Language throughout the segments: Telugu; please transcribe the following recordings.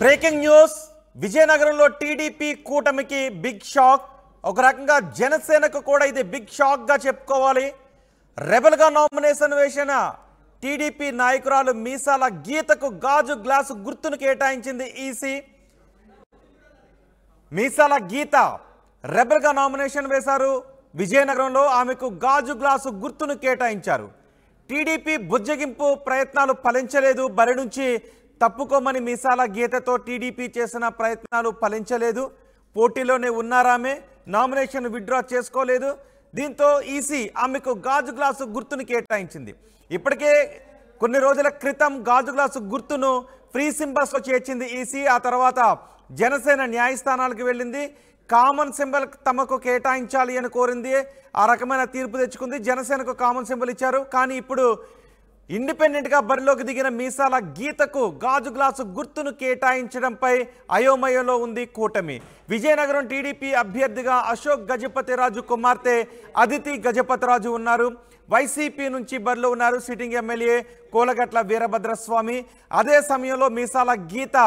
బ్రేకింగ్ న్యూస్ విజయనగరంలో టీడీపీ కూటమికి బిగ్ షాక్. ఒక రకంగా జనసేనకు కూడా ఇది బిగ్ షాక్ గా చెప్పుకోవాలి. రెబల్ గా నామినేషన్ వేసిన టీడీపీ నాయకురాలు మీసాల గీతకు గాజు గ్లాసు గుర్తును కేటాయించింది ఈసీ. మీసాల గీత రెబల్ గా నామినేషన్ వేశారు. విజయనగరంలో ఆమెకు గాజు గ్లాసు గుర్తును కేటాయించారు. టీడీపీ బుజ్జగింపు ప్రయత్నాలు ఫలించలేదు. బరి నుంచి తప్పుకోమని మీసాల గీతతో టీడీపీ చేసిన ప్రయత్నాలు ఫలించలేదు. పోటీలోనే ఉన్నారామె, నామినేషన్ విత్డ్రా చేసుకోలేదు. దీంతో ఈసీ ఆమెకు గాజు గ్లాసు గుర్తును కేటాయించింది. ఇప్పటికే కొన్ని రోజుల క్రితం గాజు గ్లాసు గుర్తును ఫ్రీ సింబల్స్లో చేర్చింది ఈసీ. ఆ తర్వాత జనసేన న్యాయస్థానాలకు వెళ్ళింది. కామన్ సింబల్ తమకు కేటాయించాలి అని కోరింది. ఆ రకమైన తీర్పు తెచ్చుకుంది. జనసేనకు కామన్ సింబల్ ఇచ్చారు. కానీ ఇప్పుడు ఇండిపెండెంట్గా బరిలోకి దిగిన మీసాల గీతకు గాజు గ్లాసు గుర్తును కేటాయించడంపై అయోమయంలో ఉంది కూటమి. విజయనగరం టీడీపీ అభ్యర్థిగా అశోక్ గజపతిరాజు కుమార్తె అదితి గజపతిరాజు ఉన్నారు. వైసీపీ నుంచి బరిలో ఉన్నారు సిట్టింగ్ ఎమ్మెల్యే కోలగట్ల వీరభద్రస్వామి. అదే సమయంలో మీసాల గీత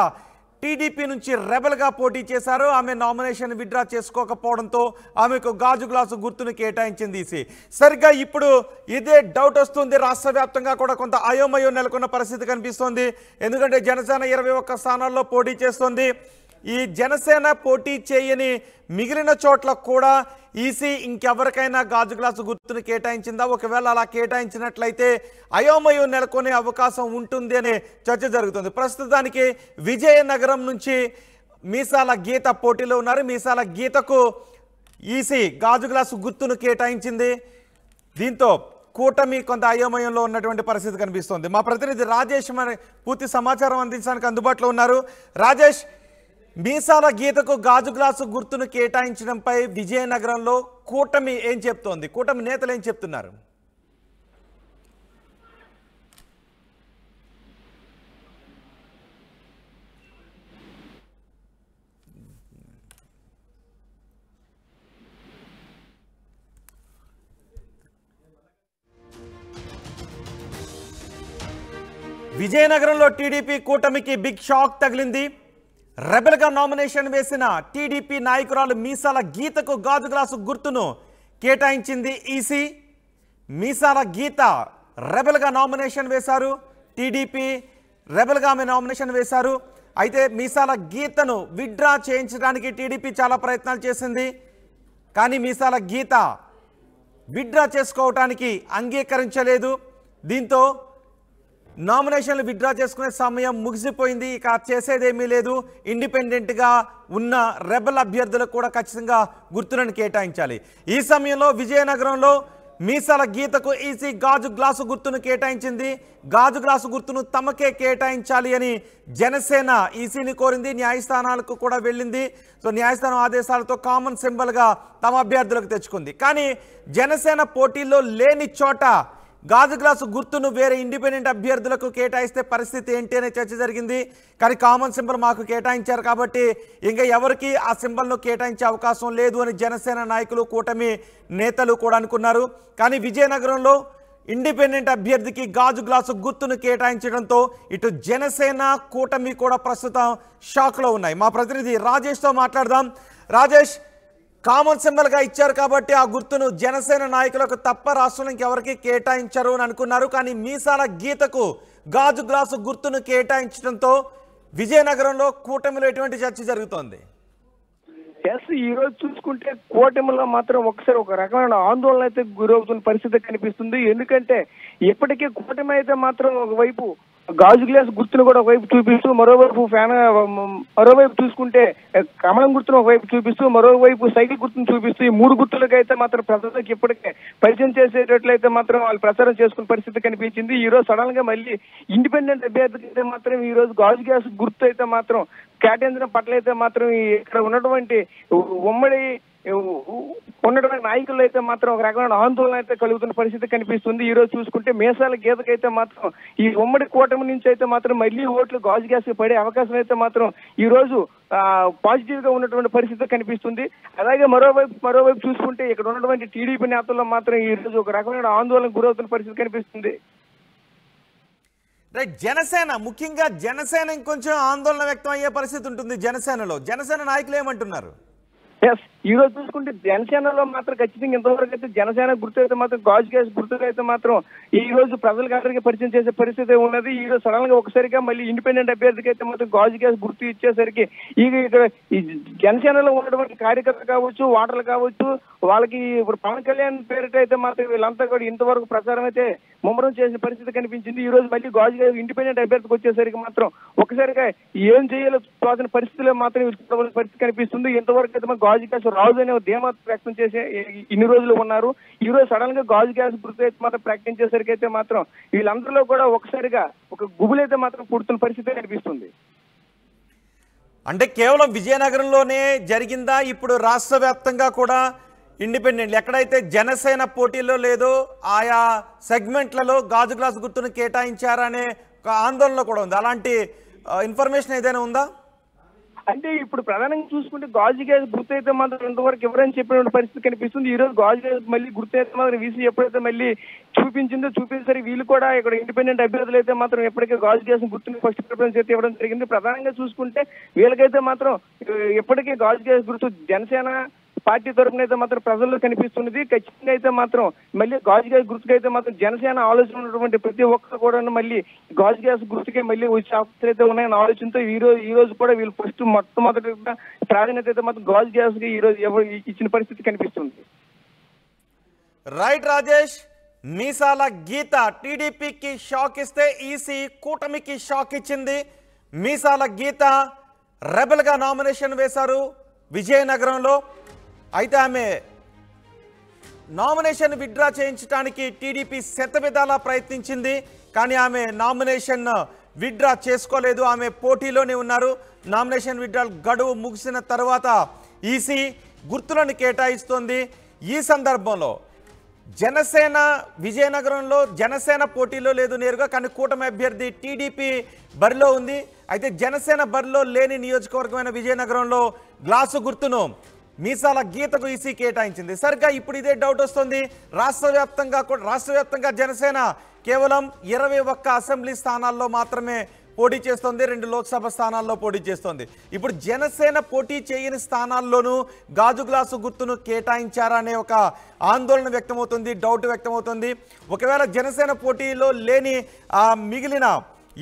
టీడీపీ నుంచి రెబల్గా పోటీ చేశారు. ఆమె నామినేషన్ విత్డ్రా చేసుకోకపోవడంతో ఆమెకు గాజు గ్లాసు గుర్తును కేటాయించింది ఈసీ. సరిగ్గా ఇప్పుడు ఇదే డౌట్ వస్తుంది. రాష్ట్ర వ్యాప్తంగా కూడా కొంత అయోమయం నెలకొన్న పరిస్థితి కనిపిస్తోంది. ఎందుకంటే జనసేన 21 స్థానాల్లో పోటీ చేస్తోంది. ఈ జనసేన పోటీ చేయని మిగిలిన చోట్ల కూడా ఈసీ ఇంకెవరికైనా గాజు గ్లాసు గుర్తును కేటాయించిందా? ఒకవేళ అలా కేటాయించినట్లయితే అయోమయం నెలకొనే అవకాశం ఉంటుంది అనే చర్చ జరుగుతుంది. ప్రస్తుతానికి విజయనగరం నుంచి మీసాల గీత పోటీలో ఉన్నారు. మీసాల గీతకు ఈసీ గాజు గ్లాసు గుర్తును కేటాయించింది. దీంతో కూటమి కొంత అయోమయంలో ఉన్నటువంటి పరిస్థితి కనిపిస్తోంది. మా ప్రతినిధి రాజేష్ మరి పూర్తి సమాచారం అందించడానికి అందుబాటులో ఉన్నారు. రాజేష్, మీసాల గీతకు గాజు గ్లాసు గుర్తును కేటాయించడంపై విజయనగరంలో కూటమి ఏం చెప్తోంది? కూటమి నేతలు ఏం చెప్తున్నారు? విజయనగరంలో టీడీపీ కూటమికి బిగ్ షాక్ తగిలింది. రెబల్గా నామినేషన్ వేసిన టీడీపీ నాయకురాలు మీసాల గీతకు గాజు గ్లాసు గుర్తును కేటాయించింది ఈసీ. మీసాల గీత రెబల్గా నామినేషన్ వేశారు. టీడీపీ రెబల్గా ఆమె నామినేషన్ వేశారు. అయితే మీసాల గీతను విత్డ్రా చేయించడానికి టీడీపీ చాలా ప్రయత్నాలు చేసింది. కానీ మీసాల గీత విత్డ్రా చేసుకోవటానికి అంగీకరించలేదు. దీంతో నామినేషన్లు విత్డ్రా చేసుకునే సమయం ముగిసిపోయింది. ఇక చేసేదేమీ లేదు. ఇండిపెండెంట్గా ఉన్న రెబల్ అభ్యర్థులకు కూడా ఖచ్చితంగా గుర్తులను కేటాయించాలి. ఈ సమయంలో విజయనగరంలో మీసాల గీతకు ఈసీ గాజు గ్లాసు గుర్తును కేటాయించింది. గాజు గ్లాసు గుర్తును తమకే కేటాయించాలి అని జనసేన ఈసీని కోరింది. న్యాయస్థానాలకు కూడా వెళ్ళింది. సో న్యాయస్థానం ఆదేశాలతో కామన్ సింబల్గా తమ అభ్యర్థులకు తెచ్చుకుంది. కానీ జనసేన పోటీల్లో లేని చోట గాజు గ్లాసు గుర్తును వేరే ఇండిపెండెంట్ అభ్యర్థులకు కేటాయిస్తే పరిస్థితి ఏంటి అనే చర్చ జరిగింది. కానీ కామన్ సింబల్ మాకు కేటాయించారు కాబట్టి ఇంకా ఎవరికి ఆ సింబల్ను కేటాయించే అవకాశం లేదు అని జనసేన నాయకులు, కూటమి నేతలు కూడా అనుకున్నారు. కానీ విజయనగరంలో ఇండిపెండెంట్ అభ్యర్థికి గాజు గ్లాసు గుర్తును కేటాయించడంతో ఇటు జనసేన, కూటమి కూడా ప్రస్తుతం షాక్లో ఉన్నాయి. మా ప్రతినిధి రాజేష్తో మాట్లాడదాం. రాజేష్, కామన్ సింబల్గా ఇచ్చారు కాబట్టి ఆ గుర్తును జనసేన నాయకులకు తప్ప రాష్ట్రంలో ఇంకెవరికి కేటాయించరు అని అనుకున్నారు. కానీ మీసాల గీతకు గాజు గ్లాసు గుర్తును కేటాయించడంతో విజయనగరంలో కూటమిలో ఎటువంటి చర్చ జరుగుతోంది? ఈ రోజు చూసుకుంటే కూటమిలో మాత్రం ఒకసారి ఒక రకమైన ఆందోళన అయితే గురవుతున్న పరిస్థితి కనిపిస్తుంది. ఎందుకంటే ఇప్పటికీ కూటమి అయితే మాత్రం ఒకవైపు గాజు గ్లాస్ గుర్తును కూడా ఒకవైపు చూపిస్తూ, మరోవైపు చూసుకుంటే కమలం గుర్తును ఒకవైపు చూపిస్తూ, మరోవైపు సైకిల్ గుర్తును చూపిస్తూ ఈ 3 గుర్తులకు అయితే మాత్రం ప్రజలకు ఇప్పటికే పరిచయం చేసేటట్లయితే మాత్రం వాళ్ళు ప్రచారం చేసుకునే పరిస్థితి కనిపించింది. ఈ రోజు సడన్ గా మళ్ళీ ఇండిపెండెంట్ అభ్యర్థికి అయితే మాత్రం ఈ రోజు గాజు గ్లాస్ గుర్తు అయితే మాత్రం కేటాయించడం పట్ల అయితే మాత్రం ఇక్కడ ఉన్నటువంటి ఉమ్మడి నాయకులు అయితే మాత్రం ఒక రకమైన ఆందోళన అయితే కలుగుతున్న పరిస్థితి కనిపిస్తుంది. ఈ రోజు చూసుకుంటే మీసాల గీతకైతే మాత్రం ఈ ఉమ్మడి కూటమి నుంచి అయితే మాత్రం మళ్ళీ ఓట్లు గాజు గ్యాస్ పడే అవకాశం అయితే మాత్రం ఈ రోజు పాజిటివ్ గా ఉన్నటువంటి పరిస్థితి కనిపిస్తుంది. అలాగే మరోవైపు చూసుకుంటే ఇక్కడ ఉన్నటువంటి టీడీపీ నేతల్లో మాత్రం ఈ రోజు ఒక రకమైన ఆందోళనకు గురవుతున్న పరిస్థితి కనిపిస్తుంది. రైట్. జనసేన ముఖ్యంగా జనసేన ఇంకొంచెం ఆందోళన వ్యక్తం అయ్యే పరిస్థితి ఉంటుంది. జనసేన నాయకులు ఏమంటున్నారు? ఎస్, ఈ రోజు చూసుకుంటే జనసేనలో మాత్రం ఖచ్చితంగా ఇంతవరకు అయితే జనసేన గుర్తు అయితే మాత్రం గాజు గ్యాస్ గుర్తులు అయితే మాత్రం ఈ రోజు ప్రజలకు అందరికీ పరిచయం చేసే పరిస్థితి ఉన్నది. ఈ రోజు సడన్ గా ఒకసారిగా మళ్ళీ ఇండిపెండెంట్ అభ్యర్థికి అయితే మాత్రం గాజు గ్యాస్ గుర్తు ఇచ్చేసరికి ఇక్కడ ఈ జనసేనలో ఉన్నటువంటి కార్యకర్తలు కావచ్చు, ఓటర్లు కావచ్చు, వాళ్ళకి ఇప్పుడు పవన్ కళ్యాణ్ పేరిట అయితే మాత్రం వీళ్ళంతా కూడా ఇంతవరకు ప్రచారం అయితే ముమ్మరం చేసిన పరిస్థితి కనిపించింది. ఈ రోజు మళ్ళీ గాజు గ్యాస్ ఇండిపెండెంట్ అభ్యర్థికి వచ్చేసరికి మాత్రం ఒకసారిగా ఏం చేయాలో తోచిన పరిస్థితుల్లో మాత్రం చూడవలసిన పరిస్థితి కనిపిస్తుంది. ఇంతవరకు అయితే గాజు గ్యాస్ రాజు అనే ధీమా వ్యక్తం చేసే ఇన్ని రోజులు ఉన్నారు. ఈ రోజు సడన్ గా గాజు గ్యాస్ గుర్తు అయితే మాత్రం ప్రకటించేసరికి అయితే మాత్రం వీళ్ళందరిలో కూడా ఒకసారిగా ఒక గుబులైతే మాత్రం పుడుతున్న పరిస్థితి కనిపిస్తుంది. అంటే కేవలం విజయనగరంలోనే జరిగిందా? ఇప్పుడు రాష్ట్ర వ్యాప్తంగా కూడా ఇండిపెండెంట్ ఎక్కడైతే జనసేన పోటీలో లేదో ఆయా సెగ్మెంట్లలో గాజు గ్లాస్ గుర్తును కేటాయించారనే ఒక ఆందోళన కూడా ఉంది. అలాంటి ఇన్ఫర్మేషన్ ఏదైనా ఉందా? అంటే ఇప్పుడు ప్రధానంగా చూసుకుంటే గాజు గ్యాస్ గుర్తు అయితే మాత్రం ఇంతవరకు ఎవరని చెప్పిన పరిస్థితి కనిపిస్తుంది. ఈ రోజు గాజు గ్యాస్ మళ్ళీ గుర్తు అయితే మాత్రం వీసీ ఎప్పుడైతే మళ్ళీ చూపించేసరికి వీళ్ళు కూడా ఇక్కడ ఇండిపెండెంట్ అభ్యర్థులు అయితే మాత్రం ఎప్పటికే గాజు గ్యాస్ గుర్తుని ఫస్ట్ ప్రిఫరెన్స్ అయితే ఇవ్వడం జరిగింది. ప్రధానంగా చూసుకుంటే వీళ్ళకైతే మాత్రం ఎప్పటికీ గాజు గ్యాస్ గుర్తు జనసేన పార్టీ తరఫున అయితే మాత్రం ప్రజల్లో కనిపిస్తున్నది. ఖచ్చితంగా అయితే మాత్రం మళ్ళీ గాజు గ్యాస్ గుర్తుకైతే మాత్రం జనసేన ఆలోచన ఉన్నటువంటి ప్రతి ఒక్కరు కూడా మళ్ళీ గాజు గ్యాస్ గుర్తుకే మళ్ళీ వచ్చే అవకాశాలు అయితే ఉన్నాయన్న ఆలోచనతో ఈ రోజు కూడా వీళ్ళు ఫస్ట్ మొట్టమొదటిగా ప్రాధాన్యత అయితే మాత్రం గాజు గ్యాస్ కి ఈ రోజు ఎవరు ఇచ్చిన పరిస్థితి కనిపిస్తుంది. రైట్ రాజేష్, మీసాల గీత టీడీపీకి షాక్ ఇస్తే ఈసీ కూటమికి షాక్ ఇచ్చింది. మీసాల గీత రెబెల్ గా నామినేషన్ వేశారు విజయనగరంలో. అయితే ఆమె నామినేషన్ విత్డ్రా చేయించడానికి టీడీపీ శతవిధాలా ప్రయత్నించింది. కానీ ఆమె నామినేషన్ విత్డ్రా చేసుకోలేదు. ఆమె పోటీలోనే ఉన్నారు. నామినేషన్ విత్డ్రా గడువు ముగిసిన తర్వాత ఈసీ గుర్తులను కేటాయిస్తోంది. ఈ సందర్భంలో జనసేన విజయనగరంలో జనసేన పోటీలో లేదు నేరుగా, కానీ కూటమి అభ్యర్థి టీడీపీ బరిలో ఉంది. అయితే జనసేన బరిలో లేని నియోజకవర్గమైన విజయనగరంలో గ్లాసు గుర్తును మీసాల గీతకు ఈసీ కేటాయించింది. సరిగ్గా ఇప్పుడు ఇదే డౌట్ వస్తుంది. రాష్ట్ర వ్యాప్తంగా జనసేన కేవలం 21 అసెంబ్లీ స్థానాల్లో మాత్రమే పోటీ చేస్తోంది, 2 లోక్సభ స్థానాల్లో పోటీ చేస్తోంది. ఇప్పుడు జనసేన పోటీ చేయని స్థానాల్లోనూ గాజు గ్లాసు గుర్తును కేటాయించారనే ఒక ఆందోళన వ్యక్తమవుతుంది, డౌట్ వ్యక్తమవుతుంది. ఒకవేళ జనసేన పోటీలో లేని మిగిలిన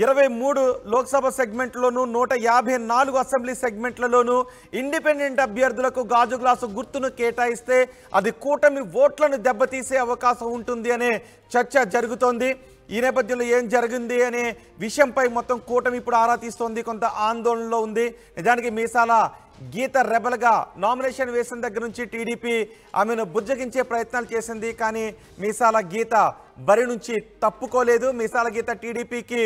23 లోక్సభ సెగ్మెంట్లోనూ 154 అసెంబ్లీ సెగ్మెంట్లలోనూ ఇండిపెండెంట్ అభ్యర్థులకు గాజు గ్లాసు గుర్తును కేటాయిస్తే అది కూటమి ఓట్లను దెబ్బతీసే అవకాశం ఉంటుంది అనే చర్చ జరుగుతోంది. ఈ నేపథ్యంలో ఏం జరిగింది అనే విషయంపై మొత్తం కూటమి ఇప్పుడు ఆరా తీస్తోంది, కొంత ఆందోళనలో ఉంది. నిజానికి మీసాల గీత రెబల్గా నామినేషన్ వేసిన దగ్గర నుంచి టీడీపీ ఆమెను బుజ్జగించే ప్రయత్నాలు చేసింది. కానీ మీసాల గీత బరి నుంచి తప్పుకోలేదు. మీసాల గీత టీడీపీకి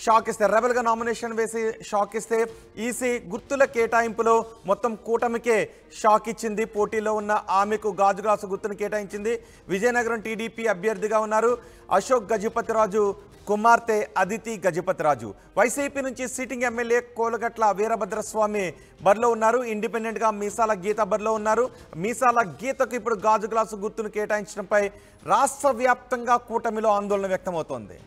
షాక్ ఇస్తే, రెబల్గా నామినేషన్ వేసి షాక్ ఇస్తే ఈసీ గుర్తుల కేటాయింపులో మొత్తం కూటమికే షాక్ ఇచ్చింది. పోటీలో ఉన్న ఆమెకు గాజు గ్లాసు గుర్తును కేటాయించింది. విజయనగరం టీడీపీ అభ్యర్థిగా ఉన్నారు అశోక్ గజపతిరాజు కుమార్తె అదితి గజపతిరాజు. వైసీపీ నుంచి సిట్టింగ్ ఎమ్మెల్యే కోలగట్ల వీరభద్రస్వామి బరిలో ఉన్నారు. ఇండిపెండెంట్గా మీసాల గీత బరిలో ఉన్నారు. మీసాల గీతకు ఇప్పుడు గాజు గ్లాసు గుర్తును కేటాయించడంపై రాష్ట్ర వ్యాప్తంగా కూటమిలో ఆందోళన వ్యక్తమవుతోంది.